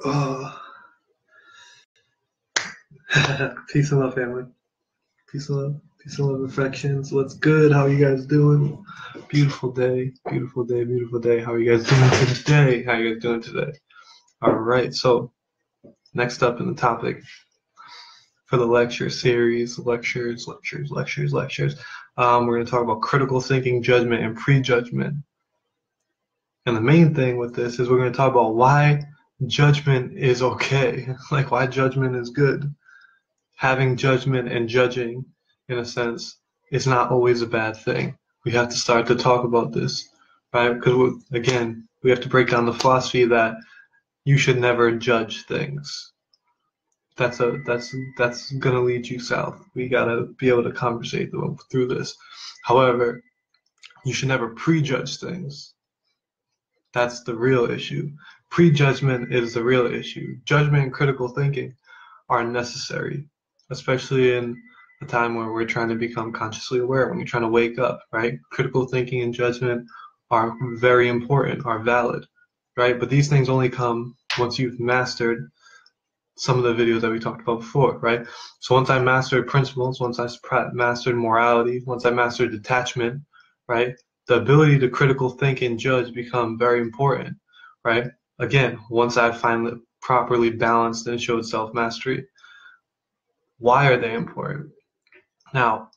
Oh, peace and love, family. Peace and love. Peace and love, reflections. What's good? How are you guys doing? Beautiful day. Beautiful day. Beautiful day. How are you guys doing today? How are you guys doing today? All right. So next up in the topic for the lecture series, lectures. We're going to talk about critical thinking, judgment, and prejudgment. And the main thing with this is we're going to talk about why judgment is okay, like why judgment is good. Having judgment and judging, in a sense, is not always a bad thing. We have to start to talk about this, right? Because again, we have to break down the philosophy that you should never judge things. That's gonna lead you south. We gotta be able to conversate through this. However, you should never prejudge things. That's the real issue. Prejudgment is the real issue. Judgment and critical thinking are necessary, especially in a time where we're trying to become consciously aware, when you're trying to wake up, right? Critical thinking and judgment are very important, are valid, right? But these things only come once you've mastered some of the videos that we talked about before, right? So once I mastered principles, once I mastered morality, once I mastered detachment, right? The ability to critical think and judge become very important, right? Again, once I finally properly balanced and showed self-mastery. Why are they important? Now,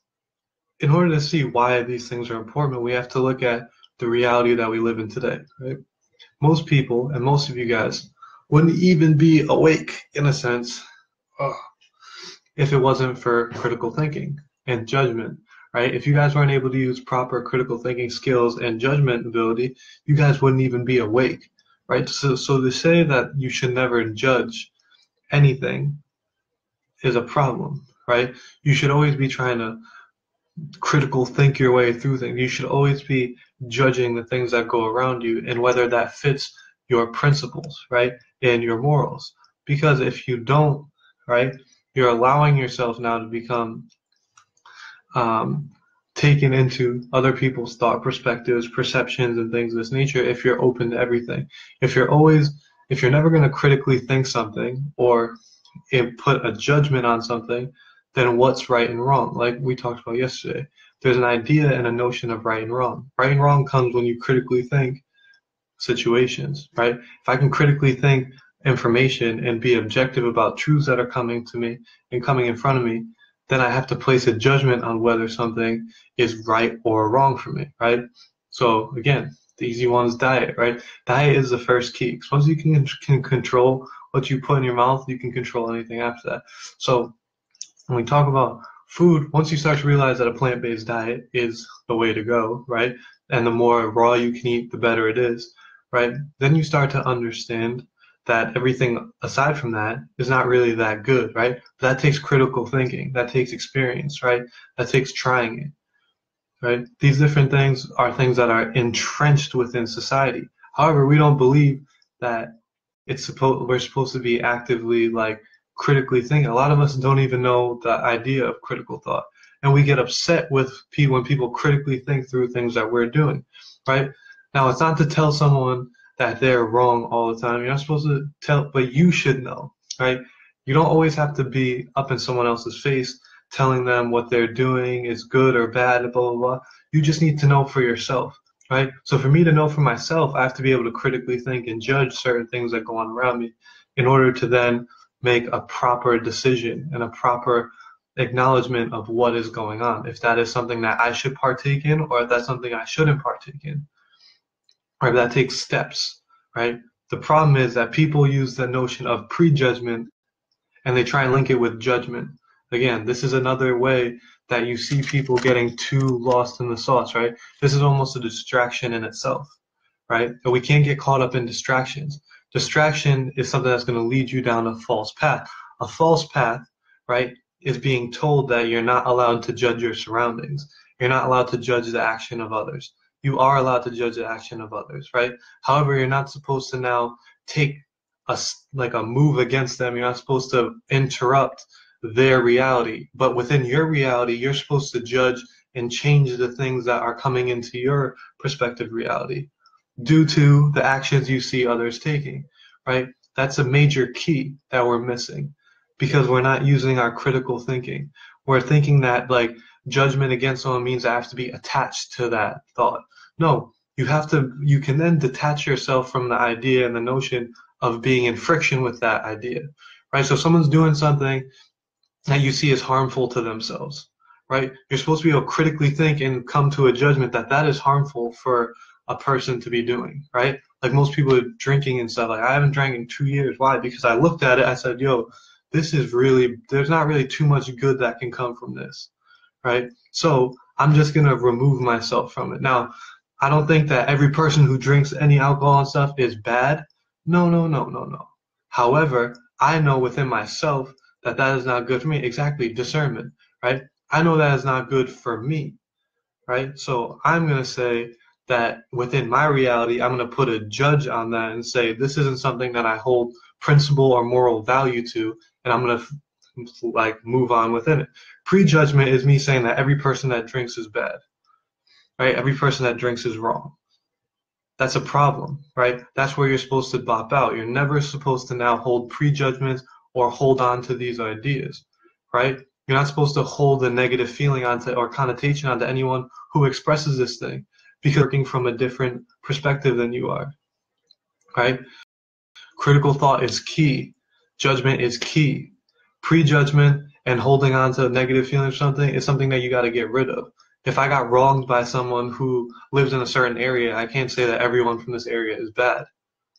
in order to see why these things are important, we have to look at the reality that we live in today, right? Most people, and most of you guys, wouldn't even be awake, in a sense, if it wasn't for critical thinking and judgment, right? If you guys weren't able to use proper critical thinking skills and judgment ability, you guys wouldn't even be awake, right? So to say that you should never judge anything is a problem, right? You should always be trying to critical think your way through things. You should always be judging the things that go around you and whether that fits your principles, right? And your morals. Because if you don't, right, you're allowing yourself now to become taken into other people's thought perspectives, perceptions, and things of this nature if you're open to everything. If you're never going to critically think something or put a judgment on something, then what's right and wrong? Like we talked about yesterday, there's an idea and a notion of right and wrong. Right and wrong comes when you critically think situations, right? If I can critically think information and be objective about truths that are coming to me and coming in front of me, then I have to place a judgment on whether something is right or wrong for me, right? So again, the easy one is diet, right? Diet is the first key. Because once you can control what you put in your mouth, you can control anything after that. So when we talk about food, once you start to realize that a plant-based diet is the way to go, right? And the more raw you can eat, the better it is, right? Then you start to understand that everything aside from that is not really that good, right? That takes critical thinking, that takes experience, right? That takes trying it, right? These different things are things that are entrenched within society. However, we don't believe that we're supposed to be actively like critically thinking. A lot of us don't even know the idea of critical thought, and we get upset with when people critically think through things that we're doing, right? Now, it's not to tell someone that they're wrong all the time. You're not supposed to tell, but you should know, right? You don't always have to be up in someone else's face telling them what they're doing is good or bad, blah, blah, blah. You just need to know for yourself, right? So for me to know for myself, I have to be able to critically think and judge certain things that go on around me in order to then make a proper decision and a proper acknowledgement of what is going on. If that is something that I should partake in, or if that's something I shouldn't partake in, or if that takes steps, right? The problem is that people use the notion of prejudgment and they try and link it with judgment. Again, this is another way that you see people getting too lost in the sauce, right? This is almost a distraction in itself, right? But we can't get caught up in distractions. Distraction is something that's going to lead you down a false path. A false path, right, is being told that you're not allowed to judge your surroundings. You're not allowed to judge the action of others. You are allowed to judge the action of others, right? However, you're not supposed to now take a move against them. You're not supposed to interrupt their reality. But within your reality, you're supposed to judge and change the things that are coming into your perspective reality due to the actions you see others taking, right? That's a major key that we're missing because we're not using our critical thinking. We're thinking that like judgment against someone means I have to be attached to that thought. No, you can then detach yourself from the idea and the notion of being in friction with that idea, right? So if someone's doing something that you see as harmful to themselves, right? You're supposed to be able to critically think and come to a judgment that that is harmful for a person to be doing, right? Like most people are drinking and stuff. Like I haven't drank in 2 years. Why? Because I looked at it. I said, yo, this is really, there's not really too much good that can come from this, right? So I'm just going to remove myself from it. Now, I don't think that every person who drinks any alcohol and stuff is bad. No, no, no, no, no. However, I know within myself that that is not good for me. Exactly, discernment, right? I know that is not good for me, right? So I'm going to say that within my reality, I'm going to put a judge on that and say, this isn't something that I hold principle or moral value to, and I'm going to like move on within it. Prejudgment is me saying that every person that drinks is bad, right? Every person that drinks is wrong. That's a problem, right? That's where you're supposed to bop out. You're never supposed to now hold prejudgments or hold on to these ideas, right? You're not supposed to hold a negative feeling onto or connotation onto anyone who expresses this thing because they're working from a different perspective than you are, right? Critical thought is key. Judgment is key. Prejudgment and holding on to negative feelings or something is something that you got to get rid of. If I got wronged by someone who lives in a certain area, I can't say that everyone from this area is bad.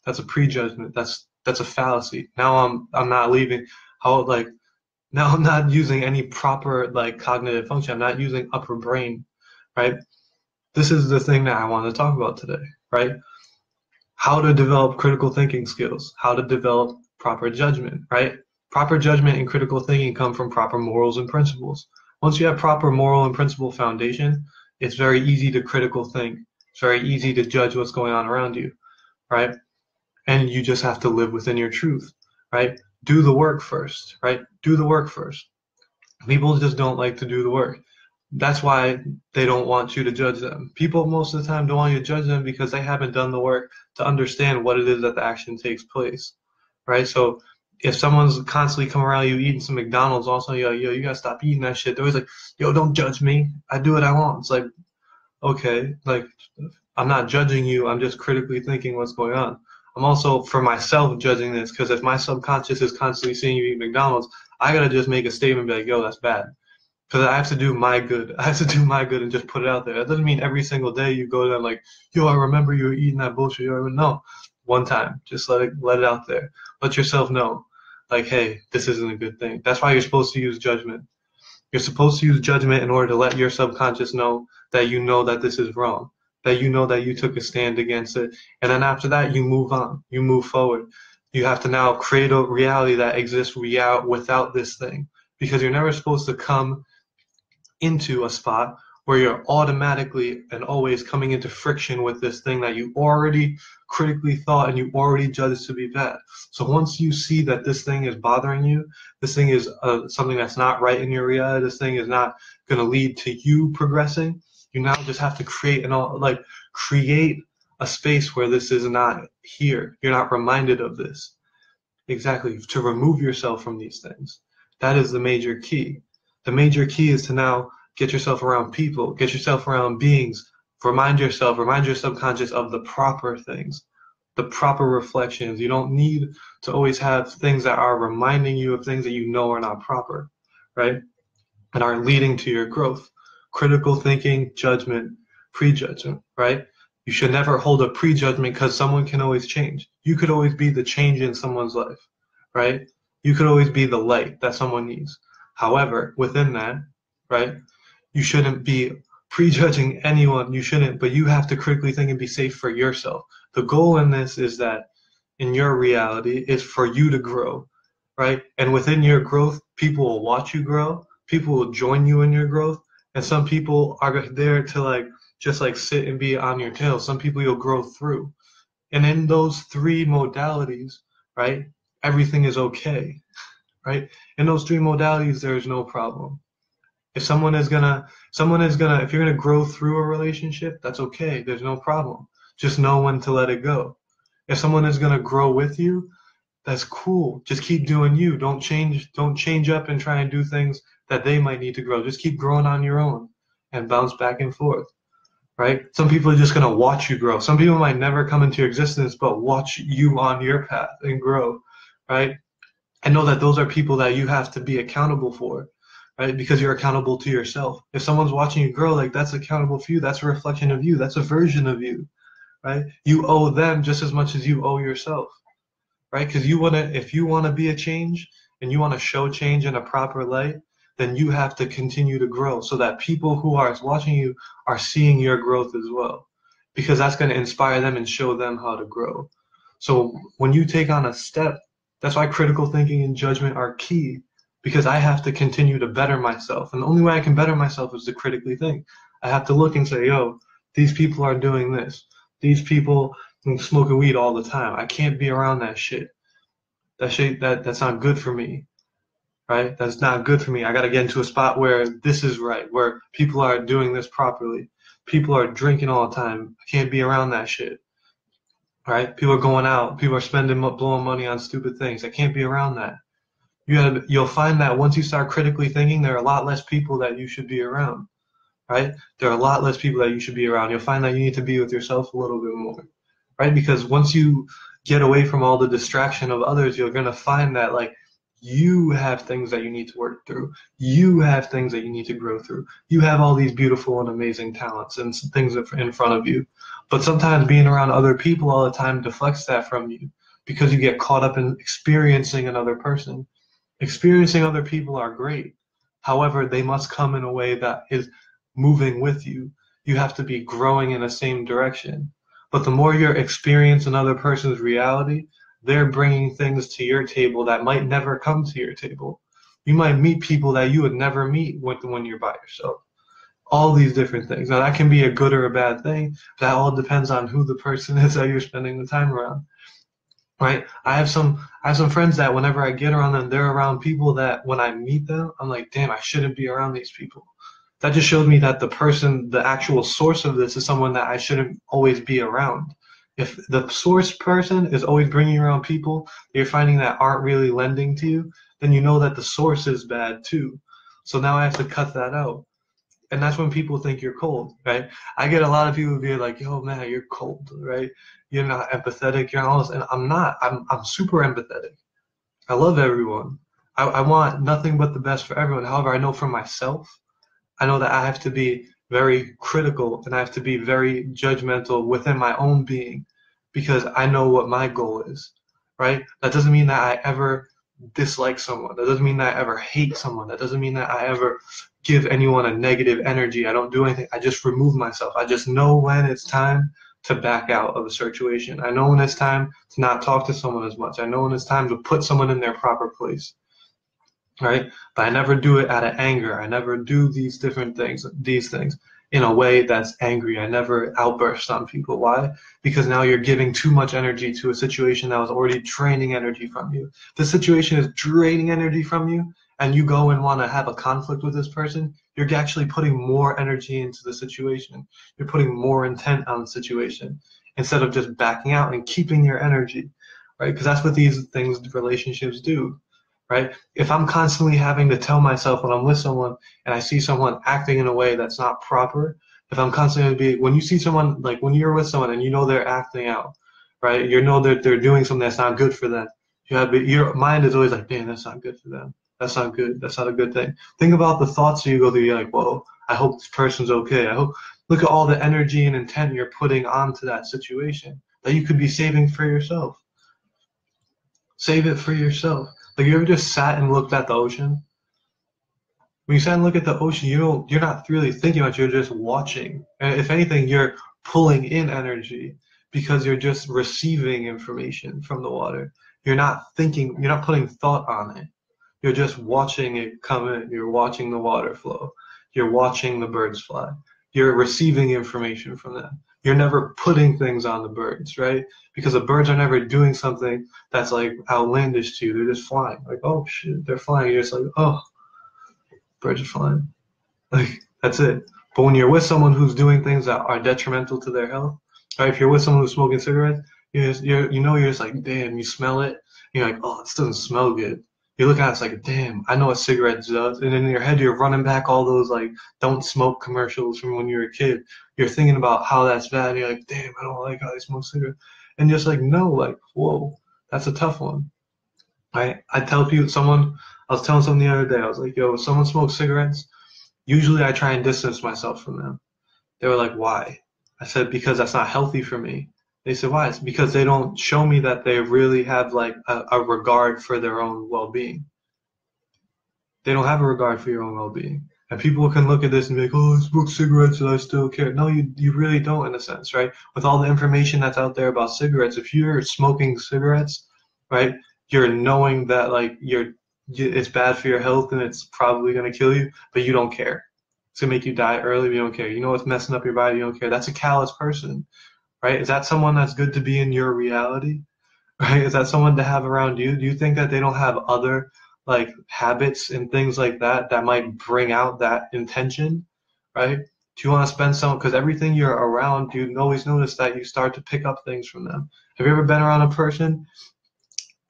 That's a prejudgment. That's a fallacy. Now I'm not leaving how like now I'm not using any proper like cognitive function. I'm not using upper brain, right? This is the thing that I want to talk about today, right? How to develop critical thinking skills, how to develop proper judgment, right? Proper judgment and critical thinking come from proper morals and principles. Once you have proper moral and principle foundation, it's very easy to critical think. It's very easy to judge what's going on around you, right? And you just have to live within your truth, right? Do the work first, right? Do the work first. People just don't like to do the work. That's why they don't want you to judge them. People most of the time don't want you to judge them because they haven't done the work to understand what it is that the action takes place, right? So if someone's constantly coming around you eating some McDonald's, also, yo, you gotta stop eating that shit. They're always like, yo, don't judge me. I do what I want. It's like, okay, like, I'm not judging you. I'm just critically thinking what's going on. I'm also, for myself, judging this because if my subconscious is constantly seeing you eat McDonald's, I gotta just make a statement and be like, yo, that's bad. Because I have to do my good. I have to do my good and just put it out there. That doesn't mean every single day you go there like, yo, I remember you were eating that bullshit. No, one time. Just let it out there. Let yourself know, like, hey, this isn't a good thing. That's why you're supposed to use judgment. You're supposed to use judgment in order to let your subconscious know that this is wrong, that you know that you took a stand against it. And then after that, you move on. You move forward. You have to now create a reality that exists without this thing. Because you're never supposed to come into a spot where you're automatically and always coming into friction with this thing that you already critically thought and you already judged to be bad. So once you see that this thing is bothering you, this thing is something that's not right in your reality, this thing is not going to lead to you progressing, you now just have to create a space where this is not here. You're not reminded of this. Exactly, to remove yourself from these things. That is the major key. The major key is to now get yourself around people, get yourself around beings, remind your subconscious of the proper things, the proper reflections. You don't need to always have things that are reminding you of things that you know are not proper, right? And are leading to your growth. Critical thinking, judgment, prejudgment, right? You should never hold a prejudgment because someone can always change. You could always be the change in someone's life, right? You could always be the light that someone needs. However, within that, right, you shouldn't be prejudging anyone. You shouldn't, but you have to critically think and be safe for yourself. The goal in this is that in your reality is for you to grow, right? And within your growth, people will watch you grow. People will join you in your growth. And some people are there to just sit and be on your tail. Some people you'll grow through. And in those three modalities, right, everything is okay. Right? In those three modalities, there is no problem. If if you're gonna grow through a relationship, that's okay. There's no problem. Just know when to let it go. If someone is gonna grow with you, That's cool. Just keep doing you. Don't change up and try and do things that they might need to grow. Just keep growing on your own and bounce back and forth, right? Some people are just going to watch you grow. Some people might never come into your existence, but watch you on your path and grow, right? And know that those are people that you have to be accountable for, right? Because you're accountable to yourself. If someone's watching you grow, like that's accountable for you. That's a reflection of you. That's a version of you, right? You owe them just as much as you owe yourself, right? Because if you want to be a change and you want to show change in a proper light, then you have to continue to grow so that people who are watching you are seeing your growth as well, because that's going to inspire them and show them how to grow. So when you take on a step, that's why critical thinking and judgment are key, because I have to continue to better myself. And the only way I can better myself is to critically think. I have to look and say, yo, these people are doing this. These people smoking weed all the time. I can't be around that shit. That's not good for me, right? That's not good for me. I got to get into a spot where this is right, where people are doing this properly. People are drinking all the time. I can't be around that shit, right? People are going out. People are blowing money on stupid things. I can't be around that. You'll find that once you start critically thinking, there are a lot less people that you should be around, right? There are a lot less people that you should be around. You'll find that you need to be with yourself a little bit more, right? Because once you get away from all the distraction of others, you're going to find that like you have things that you need to work through. You have things that you need to grow through. You have all these beautiful and amazing talents and things in front of you. But sometimes being around other people all the time deflects that from you, because you get caught up in experiencing another person. Experiencing other people are great. However, they must come in a way that is moving with you. You have to be growing in the same direction. But the more you're experiencing another person's reality, they're bringing things to your table that might never come to your table. You might meet people that you would never meet when you're by yourself. All these different things. Now, that can be a good or a bad thing. That all depends on who the person is that you're spending the time around. Right? I have some friends that whenever I get around them, they're around people that when I meet them, I'm like, damn, I shouldn't be around these people. That just showed me that the actual source of this is someone that I shouldn't always be around. If the source person is always bringing you around people that you're finding that aren't really lending to you, then you know that the source is bad too. So now I have to cut that out. And that's when people think you're cold, right? I get a lot of people being like, yo, man, you're cold, right? You're not empathetic, you're all this. And I'm not. I'm super empathetic. I love everyone. I want nothing but the best for everyone. However, I know for myself, I know that I have to be very critical and I have to be very judgmental within my own being, because I know what my goal is, right? That doesn't mean that I ever dislike someone. That doesn't mean that I ever hate someone. That doesn't mean that I ever give anyone a negative energy. I don't do anything. I just remove myself. I just know when it's time to back out of a situation. I know when it's time to not talk to someone as much. I know when it's time to put someone in their proper place, right? But I never do it out of anger. I never do these things in a way that's angry. I never outburst on people. Why? Because now you're giving too much energy to a situation that was already draining energy from you. The situation is draining energy from you, and you go and want to have a conflict with this person, you're actually putting more energy into the situation. You're putting more intent on the situation instead of just backing out and keeping your energy, right? Because that's what these relationships do, right? If I'm constantly having to tell myself when I'm with someone and I see someone acting in a way that's not proper, if I'm constantly when you see someone, like when you're with someone and you know they're acting out, right? You know that they're doing something that's not good for them. Your mind is always like, damn, that's not good for them. That's not good. That's not a good thing. Think about the thoughts you go through. You're like, whoa, I hope this person's okay. Look at all the energy and intent you're putting onto that situation that you could be saving for yourself. Save it for yourself. Like, you ever just sat and looked at the ocean? When you sat and look at the ocean, you're not really thinking about it, you're just watching. And if anything, you're pulling in energy because you're just receiving information from the water. You're not thinking, you're not putting thought on it. You're just watching it come in. You're watching the water flow. You're watching the birds fly. You're receiving information from them. You're never putting things on the birds, right? Because the birds are never doing something that's like outlandish to you. They're just flying. Like, oh shit, they're flying. You're just like, oh, birds are flying. Like, that's it. But when you're with someone who's doing things that are detrimental to their health, right? If you're with someone who's smoking cigarettes, you're just like, damn, you smell it. You're like, oh, this doesn't smell good. You look at it, it's like, damn, I know what cigarettes does. And in your head, you're running back all those like don't smoke commercials from when you were a kid. You're thinking about how that's bad. And you're like, damn, I don't like how they smoke cigarettes. And just like, no, like, whoa, that's a tough one. I tell people, I was telling someone the other day, I was like, yo, if someone smokes cigarettes, usually I try and distance myself from them. They were like, why? I said, because that's not healthy for me. They said, why? It's because they don't show me that they really have like a regard for their own well-being. They don't have a regard for your own well-being. And people can look at this and be like, oh, I smoke cigarettes and I still care. No, you really don't in a sense, right? With all the information that's out there about cigarettes, if you're smoking cigarettes, right, you're knowing that like it's bad for your health and it's probably going to kill you, but you don't care. It's going to make you die early, but you don't care. You know what's messing up your body, you don't care. That's a callous person, right? Is that someone that's good to be in your reality? Right? Is that someone to have around you? Do you think that they don't have other like habits and things like that that might bring out that intention, right? Do you want to spend some, because everything you're around, you always notice that you start to pick up things from them. Have you ever been around a person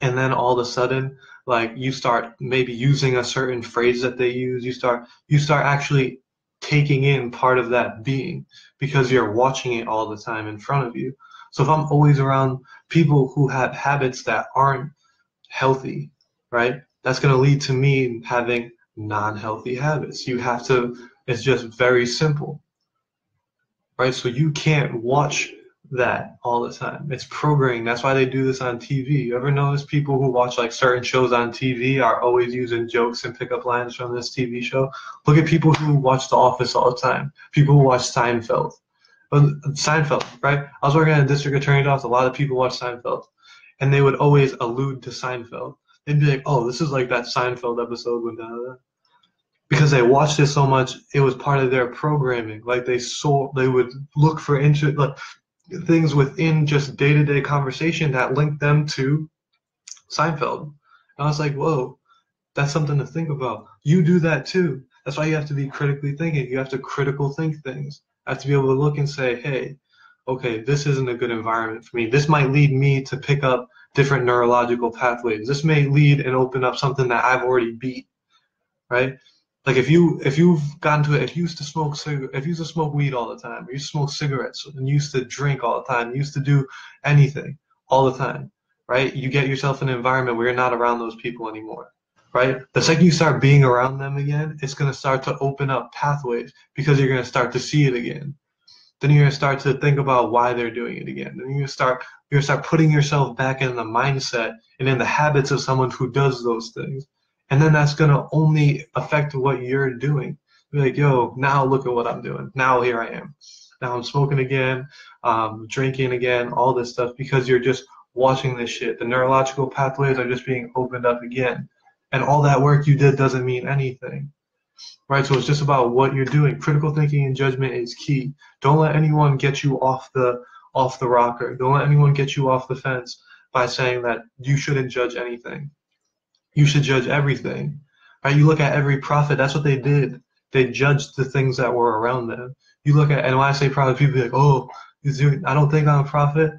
and then all of a sudden, like you start maybe using a certain phrase that they use, you start actually taking in part of that being because you're watching it all the time in front of you. So if I'm always around people who have habits that aren't healthy, right? That's going to lead to me having non-healthy habits. It's just very simple, right? So you can't watch that all the time. It's programming. That's why they do this on TV. You ever notice people who watch like certain shows on TV are always using jokes and pick up lines from this TV show? Look at people who watch The Office all the time. People who watch Seinfeld. Seinfeld, right? I was working at a district attorney's office. A lot of people watch Seinfeld, and they would always allude to Seinfeld. They'd be like, "Oh, this is like that Seinfeld episode when because they watched it so much, it was part of their programming. Like they would look for like things within just day-to-day conversation that linked them to Seinfeld. And I was like, whoa, that's something to think about. You do that too. That's why you have to be critically thinking. You have to critical think things. I have to be able to look and say, hey, okay, this isn't a good environment for me. This might lead me to pick up different neurological pathways. This may lead and open up something that I've already beat, right? Like if you've gotten to it, if you used to smoke weed all the time, or you used to smoke cigarettes, and you used to drink all the time, you used to do anything all the time, right? You get yourself in an environment where you're not around those people anymore, right? The second you start being around them again, it's gonna start to open up pathways because you're gonna start to see it again. Then you're gonna start to think about why they're doing it again. Then you're gonna start putting yourself back in the mindset and in the habits of someone who does those things. And then that's going to only affect what you're doing. You're like, yo, now look at what I'm doing. Now here I am. Now I'm smoking again, drinking again, all this stuff because you're just watching this shit. The neurological pathways are just being opened up again. And all that work you did doesn't mean anything. Right? So it's just about what you're doing. Critical thinking and judgment is key. Don't let anyone get you off the rocker. Don't let anyone get you off the fence by saying that you shouldn't judge anything. You should judge everything. Right? You look at every prophet, that's what they did. They judged the things that were around them. You look at, and when I say prophet, people be like, oh, I don't think I'm a prophet,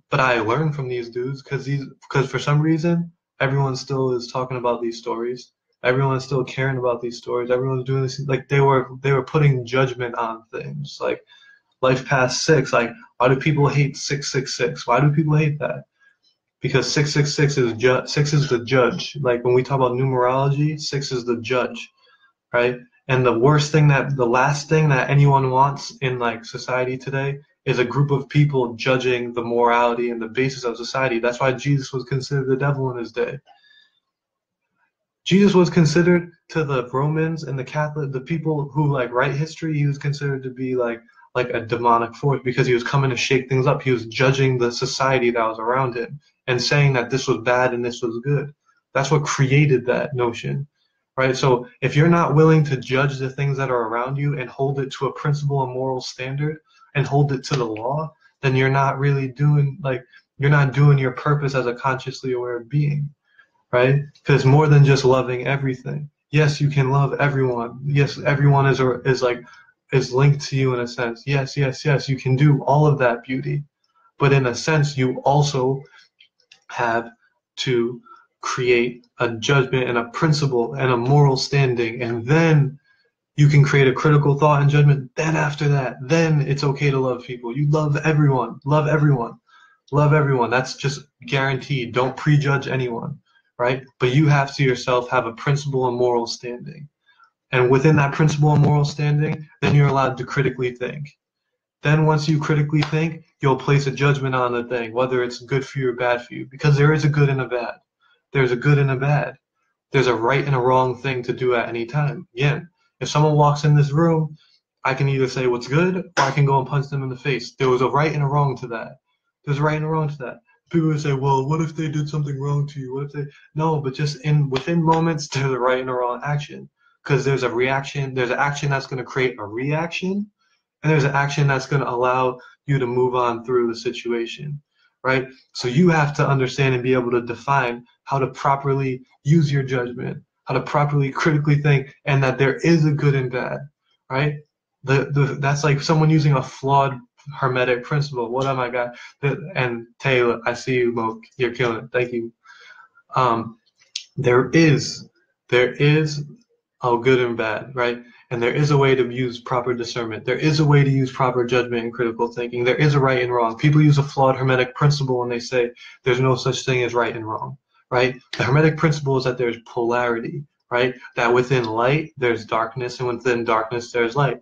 but I learned from these dudes because for some reason, everyone still is talking about these stories. Everyone's still caring about these stories. Everyone's doing this. Like they were putting judgment on things. Like life past 6. Like why do people hate 666? Why do people hate that? Because 666 is 6 is the judge. Like when we talk about numerology, 6 is the judge, right? And the last thing that anyone wants in like society today is a group of people judging the morality and the basis of society. That's why Jesus was considered the devil in his day. Jesus was considered to the Romans and the Catholic, the people who like write history, he was considered to be like a demonic force because he was coming to shake things up. He was judging the society that was around him and saying that this was bad and this was good. That's what created that notion, right? So if you're not willing to judge the things that are around you and hold it to a principle and moral standard and hold it to the law, then you're not really doing your purpose as a consciously aware being, right? Because it's more than just loving everything. Yes, you can love everyone. Yes, everyone is linked to you in a sense. Yes, you can do all of that beauty. But in a sense, you also have to create a judgment and a principle and a moral standing, and then you can create a critical thought and judgment. Then after that, then it's okay to love people. You love everyone, love everyone, love everyone. That's just guaranteed. Don't prejudge anyone, right? But you have to yourself have a principle and moral standing. And within that principle and moral standing, then you're allowed to critically think. Then once you critically think, you'll place a judgment on the thing, whether it's good for you or bad for you, because there is a good and a bad. There's a good and a bad. There's a right and a wrong thing to do at any time. Again, if someone walks in this room, I can either say what's good, or I can go and punch them in the face. There was a right and a wrong to that. There's a right and a wrong to that. People would say, well, what if they did something wrong to you? What if they... No, but just within moments, there's a right and a wrong action. Because there's a reaction, there's an action that's going to create a reaction, and there's an action that's going to allow you to move on through the situation, right? So you have to understand and be able to define how to properly use your judgment, how to properly critically think, and that there is a good and bad, right? That's like someone using a flawed hermetic principle. What am I got? And Taylor, I see you, Mo. You're killing it. Thank you. There is good and bad, right? And there is a way to use proper discernment. There is a way to use proper judgment and critical thinking. There is a right and wrong. People use a flawed hermetic principle when they say there's no such thing as right and wrong, right? The hermetic principle is that there's polarity, right? That within light, there's darkness, and within darkness, there's light.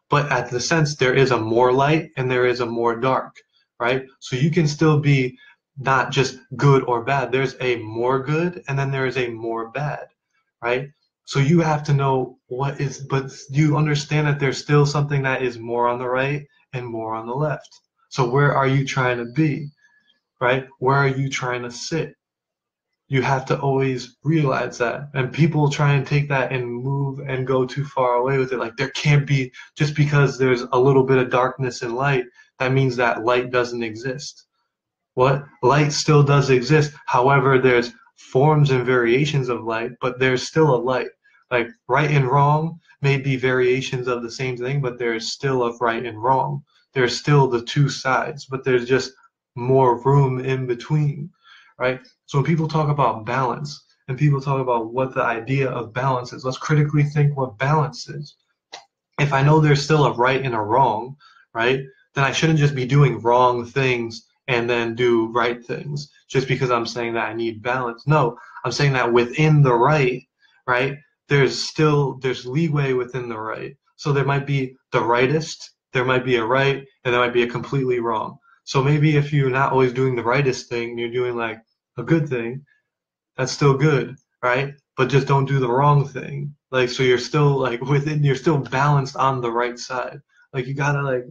But at the sense, there is a more light and there is a more dark, right? So you can still be not just good or bad. There's a more good and then there is a more bad, right? So you have to know what is, but you understand that there's still something that is more on the right and more on the left. So where are you trying to be, right? Where are you trying to sit? You have to always realize that. And people try and take that and move and go too far away with it. Like there can't be, just because there's a little bit of darkness and light, that means that light doesn't exist. What? Light still does exist. However, there's forms and variations of light, but there's still a light. Like right and wrong may be variations of the same thing, but there's still a right and wrong. There's still the two sides, but there's just more room in between, right? So when people talk about balance and people talk about what the idea of balance is, let's critically think what balance is. If I know there's still a right and a wrong, right, then I shouldn't just be doing wrong things and then do right things just because I'm saying that I need balance. No, I'm saying that within the right, there's leeway within the right. So there might be the rightist, there might be a right, and there might be a completely wrong. So maybe if you're not always doing the rightest thing, you're doing like a good thing, that's still good, right? But just don't do the wrong thing. Like, so you're still like you're still balanced on the right side. Like you gotta like,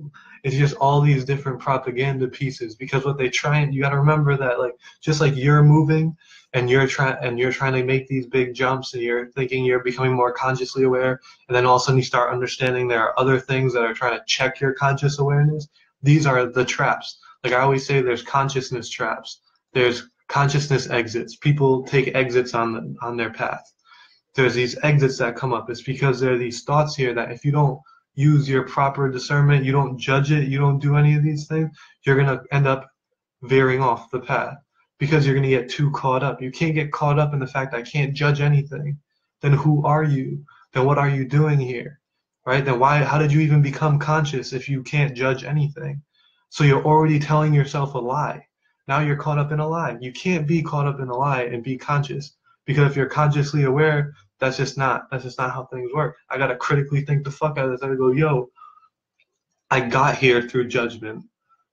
it's just all these different propaganda pieces, because what they try and you gotta remember that like, just like you're moving and you're trying to make these big jumps and you're thinking you're becoming more consciously aware, and then all of a sudden you start understanding there are other things that are trying to check your conscious awareness. These are the traps. Like I always say, there's consciousness traps. There's consciousness exits. People take exits on their path. There's these exits that come up. It's because there are these thoughts here that if you don't use your proper discernment, you don't judge it, you don't do any of these things, you're going to end up veering off the path because you're going to get too caught up. You can't get caught up in the fact that I can't judge anything. Then who are you? Then what are you doing here? Right? Then how did you even become conscious if you can't judge anything? So you're already telling yourself a lie. Now you're caught up in a lie. You can't be caught up in a lie and be conscious, because if you're consciously aware, that's just not how things work. I gotta critically think the fuck out of this. I gotta go, yo, I got here through judgment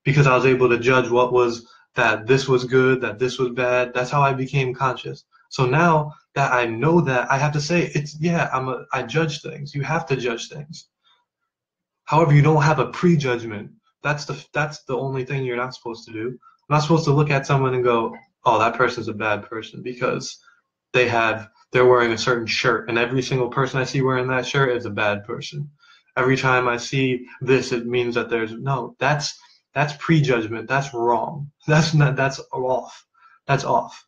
because I was able to judge that this was good, that this was bad. That's how I became conscious. So now that I know that, I have to say I judge things. You have to judge things. However, you don't have a prejudgment. That's the only thing you're not supposed to do. I'm not supposed to look at someone and go, oh, that person's a bad person because they're wearing a certain shirt, and every single person I see wearing that shirt is a bad person. Every time I see this, it means that that's prejudgment. That's wrong. That's off. That's off,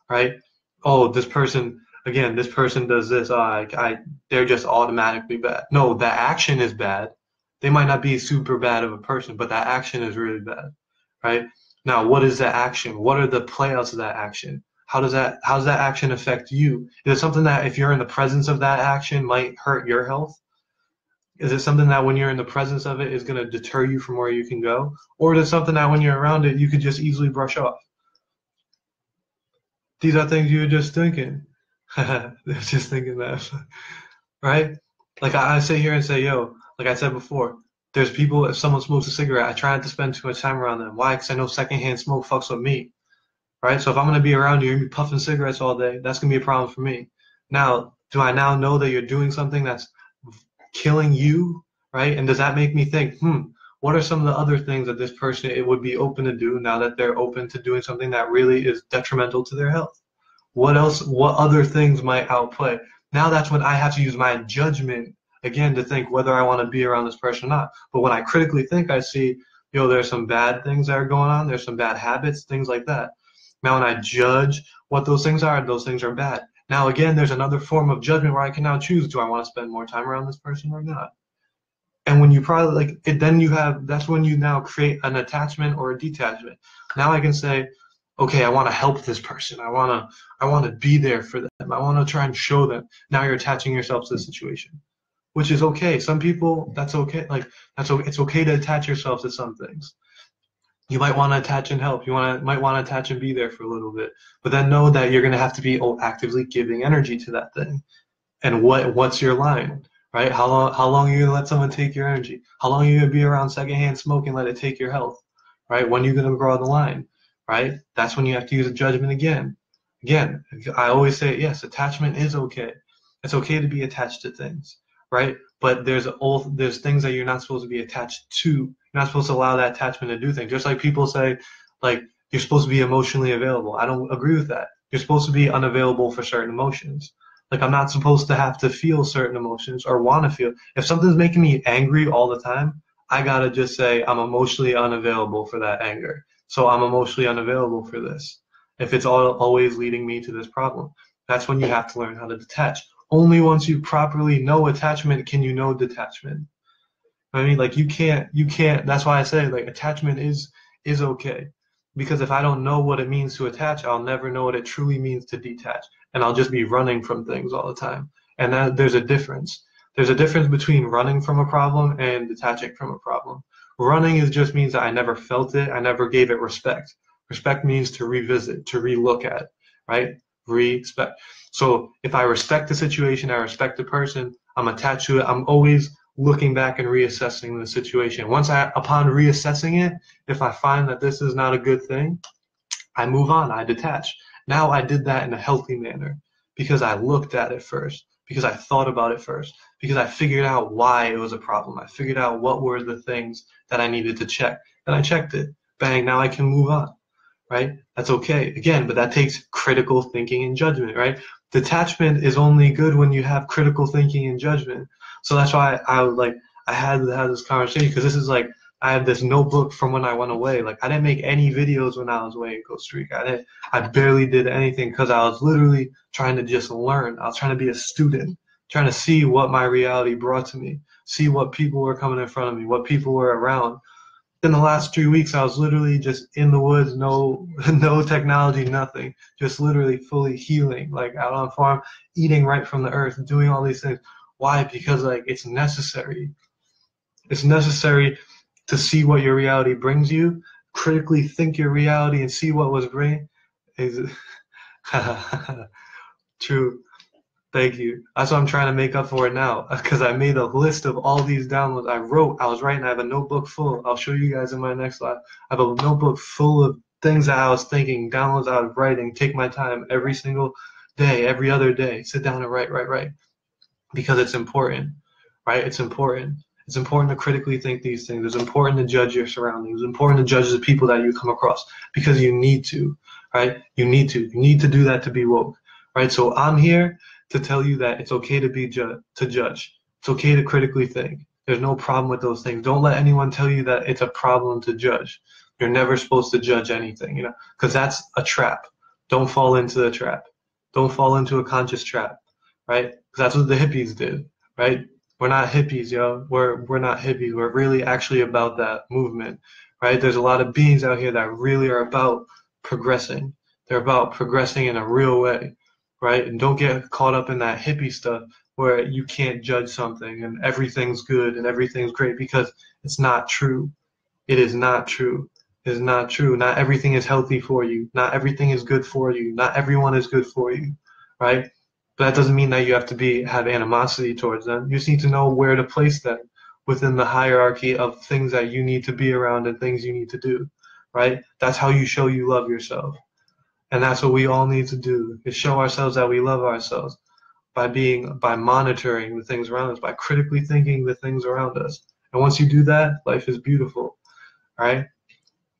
right? Oh, this person does this. They're just automatically bad. No, that action is bad. They might not be super bad of a person, but that action is really bad, right? Now, what is that action? What are the playouts of that action? how does that action affect you? Is it something that if you're in the presence of that action might hurt your health? Is it something that when you're in the presence of it is going to deter you from where you can go? Or is it something that when you're around it, you could just easily brush off? These are things you were just thinking. Just thinking that, right? Like I sit here and say, yo, like I said before, there's people, if someone smokes a cigarette, I try not to spend too much time around them. Why? Because I know secondhand smoke fucks with me, right? So if I'm going to be around you, you're going to be puffing cigarettes all day, that's going to be a problem for me. Now, do I now know that you're doing something that's killing you, right? And does that make me think, what are some of the other things that this person it would be open to do now that they're open to doing something that really is detrimental to their health? What else, what other things might outplay? Now that's when I have to use my judgment again to think whether I want to be around this person or not. But when I critically think, I see, there's some bad things that are going on, there's some bad habits, things like that. Now when I judge what those things are bad. Now again, there's another form of judgment where I can now choose, do I want to spend more time around this person or not? And when you probably like it, then that's when you now create an attachment or a detachment. Now I can say, okay, I want to help this person. I want to be there for them. I want to try and show them. Now you're attaching yourself to the situation, which is okay. Some people, that's okay. Like it's okay to attach yourself to some things. You might want to attach and help. Might want to attach and be there for a little bit, but then know that you're going to have to be actively giving energy to that thing. And what's your line, right? How long are you gonna let someone take your energy? How long are you gonna be around secondhand smoke and let it take your health, right? When are you gonna draw the line, right? That's when you have to use a judgment again. Again, I always say, yes, attachment is okay. It's okay to be attached to things, right? But there's things that you're not supposed to be attached to. You're not supposed to allow that attachment to do things. Just like people say, like, you're supposed to be emotionally available. I don't agree with that. You're supposed to be unavailable for certain emotions. Like, I'm not supposed to have to feel certain emotions or want to feel. If something's making me angry all the time, I gotta just say I'm emotionally unavailable for that anger. So I'm emotionally unavailable for this. If it's always leading me to this problem, that's when you have to learn how to detach. Only once you properly know attachment can you know detachment. I mean, like you can't. That's why I say like attachment is okay, because if I don't know what it means to attach, I'll never know what it truly means to detach, and I'll just be running from things all the time. And there's a difference. There's a difference between running from a problem and detaching from a problem. Running just means that I never felt it. I never gave it respect. Respect means to revisit, to relook at, right? Respect. So if I respect the situation, I respect the person, I'm attached to it. I'm always looking back and reassessing the situation. Upon reassessing it, if I find that this is not a good thing, I move on, I detach. Now I did that in a healthy manner because I looked at it first, because I thought about it first, because I figured out why it was a problem. I figured out what were the things that I needed to check. And I checked it. Bang, now I can move on, right? That's okay. Again, but that takes critical thinking and judgment, right? Detachment is only good when you have critical thinking and judgment. So that's why I had to have this conversation, because this is like I have this notebook from when I went away. Like I didn't make any videos when I was away in Costa Rica. I barely did anything because I was literally trying to just learn. I was trying to be a student, trying to see what my reality brought to me, see what people were coming in front of me, what people were around. In the last 3 weeks, I was literally just in the woods, no technology, nothing, just literally fully healing, like out on farm, eating right from the earth, doing all these things. Why? Because like it's necessary. It's necessary to see what your reality brings you, critically think your reality and see what was bringing. True. Thank you. That's what I'm trying to make up for it now, because I made a list of all these downloads. I was writing, I have a notebook full. I'll show you guys in my next live. I have a notebook full of things that I was thinking, downloads I was writing, take my time every single day, every other day, sit down and write, because it's important, right? It's important. It's important to critically think these things. It's important to judge your surroundings. It's important to judge the people that you come across, because you need to, right? You need to do that to be woke, right? So I'm here to tell you that it's okay to judge. It's okay to critically think. There's no problem with those things. Don't let anyone tell you that it's a problem to judge. You're never supposed to judge anything, because that's a trap. Don't fall into the trap. Don't fall into a conscious trap, right? Because that's what the hippies did, right? We're not hippies, yo. We're not hippies. We're really actually about that movement, right? There's a lot of beings out here that really are about progressing. They're about progressing in a real way, right? And don't get caught up in that hippie stuff where you can't judge something and everything's good and everything's great, because it's not true. It is not true. It is not true. Not everything is healthy for you. Not everything is good for you. Not everyone is good for you, right? But that doesn't mean that you have to have animosity towards them. You just need to know where to place them within the hierarchy of things that you need to be around and things you need to do, right? That's how you show you love yourself. And that's what we all need to do, is show ourselves that we love ourselves by monitoring the things around us, by critically thinking the things around us. And once you do that, life is beautiful, right?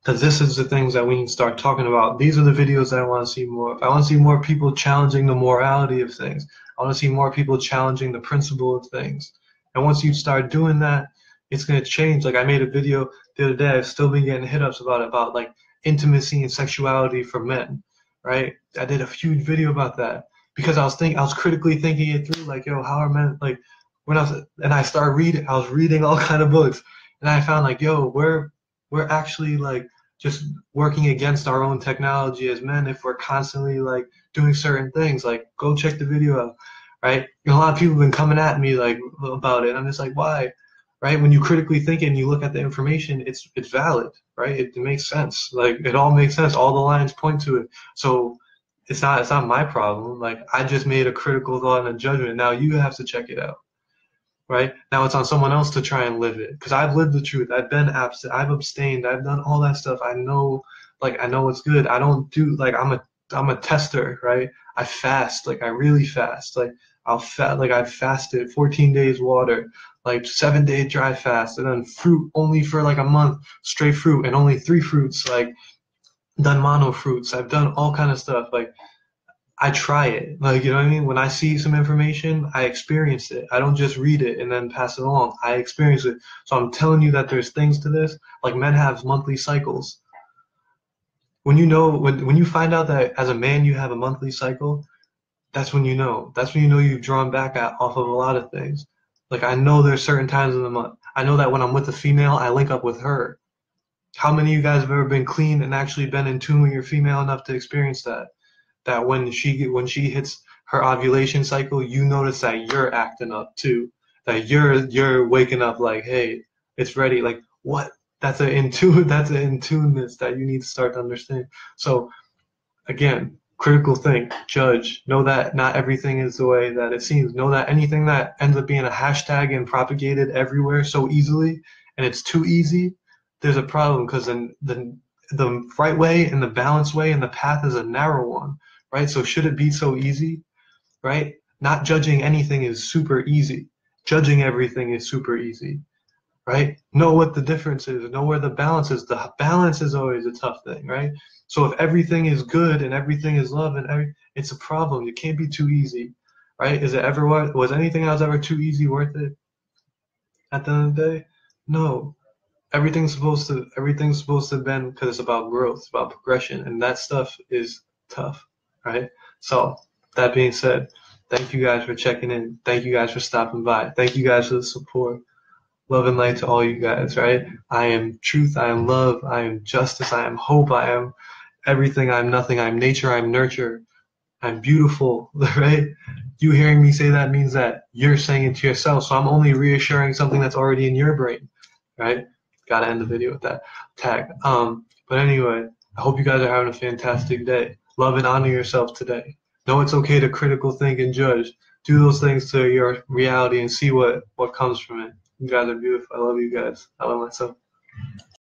Because this is the things that we need to start talking about. These are the videos that I want to see more of. I want to see more people challenging the morality of things. I want to see more people challenging the principle of things. And once you start doing that, it's going to change. Like, I made a video the other day. I've still been getting hit-ups about like intimacy and sexuality for men, right? I did a huge video about that because I was critically thinking it through. Like, yo, how are men, like, I was reading all kind of books, and I found, like, yo, we're actually, like, just working against our own technology as men if we're constantly, like, doing certain things. Like, go check the video out, right? And a lot of people have been coming at me, like, about it. I'm just like, why? Right? When you critically think and you look at the information, it's valid, right? It makes sense. Like, it all makes sense. All the lines point to it. So it's not my problem. Like, I just made a critical thought and a judgment. Now you have to check it out. Right? Now it's on someone else to try and live it. Because I've lived the truth. I've been absent. I've abstained. I've done all that stuff. I know what's good. I don't do, like, I'm a tester, right? I fast. Like, I really fast. Like, I've fasted 14 days water, like 7-day dry fast, and then fruit only for like a month, straight fruit, and only 3 fruits, like, done mono fruits. I've done all kind of stuff. Like, I try it. Like, you know what I mean? When I see some information, I experience it. I don't just read it and then pass it along. I experience it. So I'm telling you that there's things to this. Like, men have monthly cycles. When you find out that as a man you have a monthly cycle, that's when you know. That's when you know you've drawn back off of a lot of things. Like, I know there's certain times in the month. I know that when I'm with a female, I link up with her. How many of you guys have ever been clean and actually been in tune with your female enough to experience that? That when she hits her ovulation cycle, you notice that you're acting up too. That you're waking up like, hey, it's ready. Like, what? That's an in-tuneness that you need to start to understand. So again, critical think, judge, know that not everything is the way that it seems. Know that anything that ends up being a hashtag and propagated everywhere so easily, and it's too easy, there's a problem, because then the right way and the balanced way and the path is a narrow one, right? So should it be so easy, right? Not judging anything is super easy. Judging everything is super easy, right? Know what the difference is. Know where the balance is. The balance is always a tough thing, right? So if everything is good and everything is love it's a problem. It can't be too easy, right? Was anything else ever too easy worth it at the end of the day? No. Everything's supposed to bend, because it's about growth, it's about progression, and that stuff is tough, right? So that being said, thank you guys for checking in. Thank you guys for stopping by. Thank you guys for the support. Love and light to all you guys, right? I am truth, I am love, I am justice, I am hope, I am everything, I am nothing, I am nature, I am nurture, I'm beautiful, right? You hearing me say that means that you're saying it to yourself, so I'm only reassuring something that's already in your brain, right? Gotta end the video with that tag. But anyway, I hope you guys are having a fantastic day. Love and honor yourself today. Know it's okay to critical think and judge. Do those things to your reality and see what comes from it. You guys are beautiful. I love you guys. I love myself.